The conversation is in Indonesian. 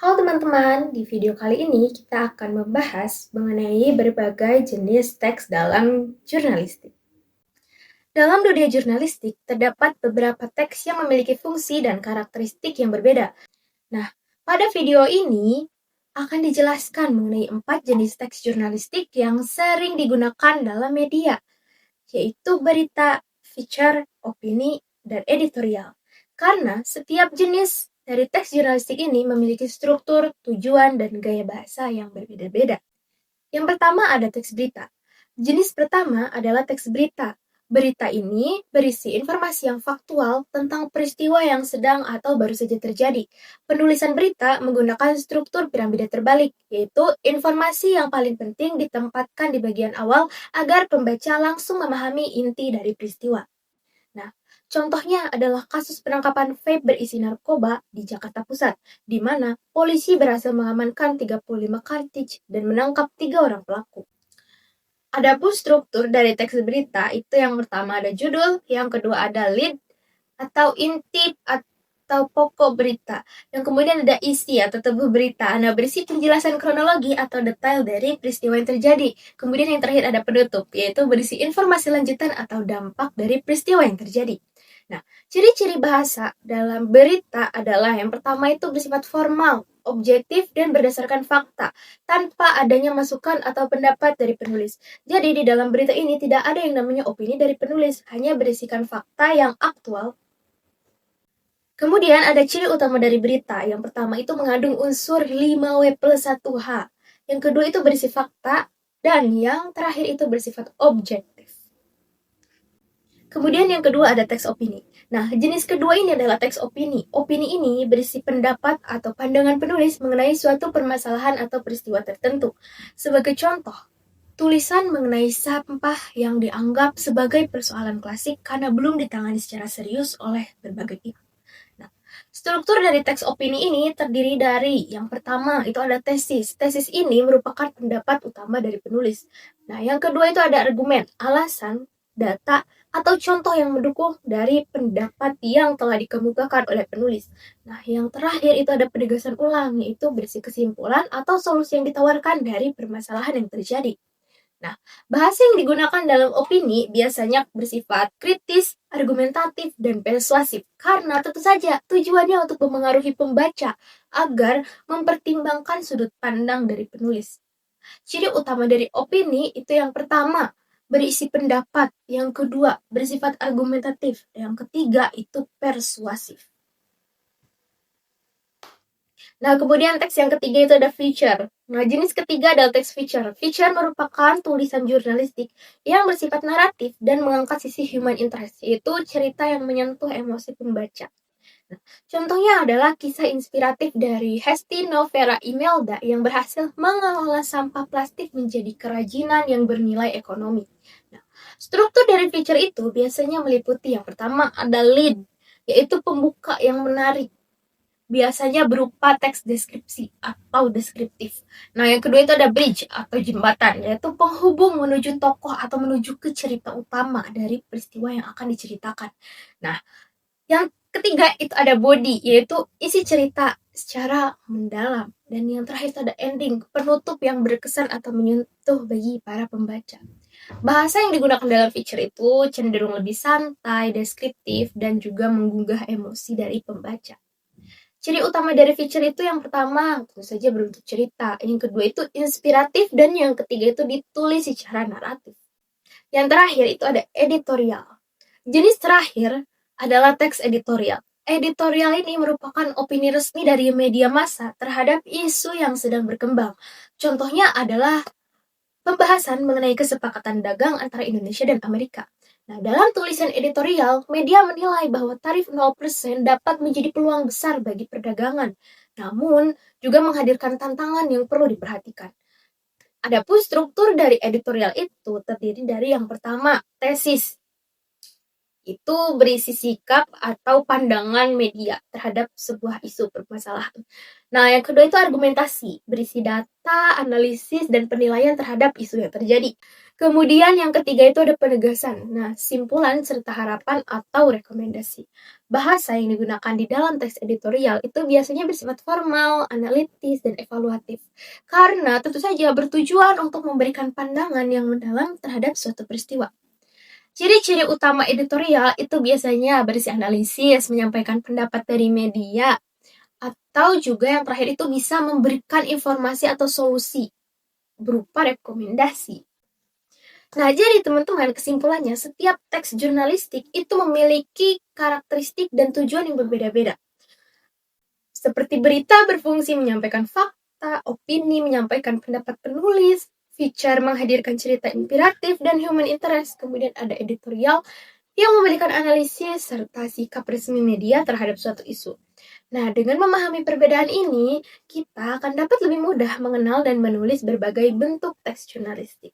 Halo teman-teman, di video kali ini kita akan membahas mengenai berbagai jenis teks dalam jurnalistik. Dalam dunia jurnalistik, terdapat beberapa teks yang memiliki fungsi dan karakteristik yang berbeda. Nah, pada video ini akan dijelaskan mengenai 4 jenis teks jurnalistik yang sering digunakan dalam media, yaitu berita, feature, opini, dan editorial. Karena setiap jenis dari teks jurnalistik ini memiliki struktur, tujuan, dan gaya bahasa yang berbeda-beda. Yang pertama ada teks berita. Jenis pertama adalah teks berita. Berita ini berisi informasi yang faktual tentang peristiwa yang sedang atau baru saja terjadi. Penulisan berita menggunakan struktur piramida terbalik, yaitu informasi yang paling penting ditempatkan di bagian awal agar pembaca langsung memahami inti dari peristiwa. Nah, contohnya adalah kasus penangkapan vape berisi narkoba di Jakarta Pusat, di mana polisi berhasil mengamankan 35 kartij dan menangkap 3 orang pelaku. Adapun struktur dari teks berita itu yang pertama ada judul, yang kedua ada lead atau inti atau pokok berita, yang kemudian ada isi atau tubuh berita. Nah, berisi penjelasan kronologi atau detail dari peristiwa yang terjadi. Kemudian yang terakhir ada penutup, yaitu berisi informasi lanjutan atau dampak dari peristiwa yang terjadi. Nah, ciri-ciri bahasa dalam berita adalah yang pertama itu bersifat formal, objektif, dan berdasarkan fakta, tanpa adanya masukan atau pendapat dari penulis. Jadi, di dalam berita ini tidak ada yang namanya opini dari penulis, hanya berisikan fakta yang aktual. Kemudian ada ciri utama dari berita. Yang pertama itu mengandung unsur 5W+1H. Yang kedua itu berisi fakta, dan yang terakhir itu bersifat objektif. Kemudian yang kedua ada teks opini. Nah, jenis kedua ini adalah teks opini. Opini ini berisi pendapat atau pandangan penulis mengenai suatu permasalahan atau peristiwa tertentu. Sebagai contoh, tulisan mengenai sampah yang dianggap sebagai persoalan klasik karena belum ditangani secara serius oleh berbagai pihak. Nah, struktur dari teks opini ini terdiri dari yang pertama itu ada tesis. Tesis ini merupakan pendapat utama dari penulis. Nah, yang kedua itu ada argumen, alasan, data, atau contoh yang mendukung dari pendapat yang telah dikemukakan oleh penulis. Nah, yang terakhir itu ada penegasan ulang, yaitu berisi kesimpulan atau solusi yang ditawarkan dari permasalahan yang terjadi. Nah, bahasa yang digunakan dalam opini biasanya bersifat kritis, argumentatif, dan persuasif karena tentu saja tujuannya untuk memengaruhi pembaca agar mempertimbangkan sudut pandang dari penulis. Ciri utama dari opini itu yang pertama, berisi pendapat, yang kedua, bersifat argumentatif, yang ketiga itu persuasif. Nah, kemudian teks yang ketiga itu ada feature. Nah, jenis ketiga adalah teks feature. Feature merupakan tulisan jurnalistik yang bersifat naratif dan mengangkat sisi human interest, yaitu cerita yang menyentuh emosi pembaca. Nah, contohnya adalah kisah inspiratif dari Hesti Novera Imelda yang berhasil mengelola sampah plastik menjadi kerajinan yang bernilai ekonomi. Nah, struktur dari feature itu biasanya meliputi yang pertama ada lead, yaitu pembuka yang menarik. Biasanya berupa teks deskripsi atau deskriptif. Nah, yang kedua itu ada bridge atau jembatan, yaitu penghubung menuju tokoh atau menuju ke cerita utama dari peristiwa yang akan diceritakan. Nah, yang ketiga itu ada body, yaitu isi cerita secara mendalam. Dan yang terakhir itu ada ending, penutup yang berkesan atau menyentuh bagi para pembaca. Bahasa yang digunakan dalam feature itu cenderung lebih santai, deskriptif, dan juga menggugah emosi dari pembaca. Ciri utama dari feature itu yang pertama, tentu saja berbentuk cerita. Yang kedua itu inspiratif, dan yang ketiga itu ditulis secara naratif. Yang terakhir itu ada editorial. Jenis terakhir adalah teks editorial. Editorial ini merupakan opini resmi dari media massa terhadap isu yang sedang berkembang. Contohnya adalah pembahasan mengenai kesepakatan dagang antara Indonesia dan Amerika. Nah, dalam tulisan editorial, media menilai bahwa tarif 0% dapat menjadi peluang besar bagi perdagangan, namun juga menghadirkan tantangan yang perlu diperhatikan. Adapun struktur dari editorial itu terdiri dari yang pertama, tesis. itu berisi sikap atau pandangan media terhadap sebuah isu permasalahan. Nah, yang kedua itu argumentasi, berisi data, analisis, dan penilaian terhadap isu yang terjadi. Kemudian yang ketiga itu ada penegasan, nah simpulan serta harapan atau rekomendasi. Bahasa yang digunakan di dalam teks editorial itu biasanya bersifat formal, analitis, dan evaluatif. Karena tentu saja bertujuan untuk memberikan pandangan yang mendalam terhadap suatu peristiwa. Ciri-ciri utama editorial itu biasanya berisi analisis, menyampaikan pendapat dari media, atau juga yang terakhir itu bisa memberikan informasi atau solusi berupa rekomendasi. Nah, jadi teman-teman, kesimpulannya setiap teks jurnalistik itu memiliki karakteristik dan tujuan yang berbeda-beda. Seperti berita berfungsi menyampaikan fakta, opini menyampaikan pendapat penulis, feature menghadirkan cerita inspiratif dan human interest, kemudian ada editorial yang memberikan analisis serta sikap resmi media terhadap suatu isu. Nah, dengan memahami perbedaan ini, kita akan dapat lebih mudah mengenal dan menulis berbagai bentuk teks jurnalistik.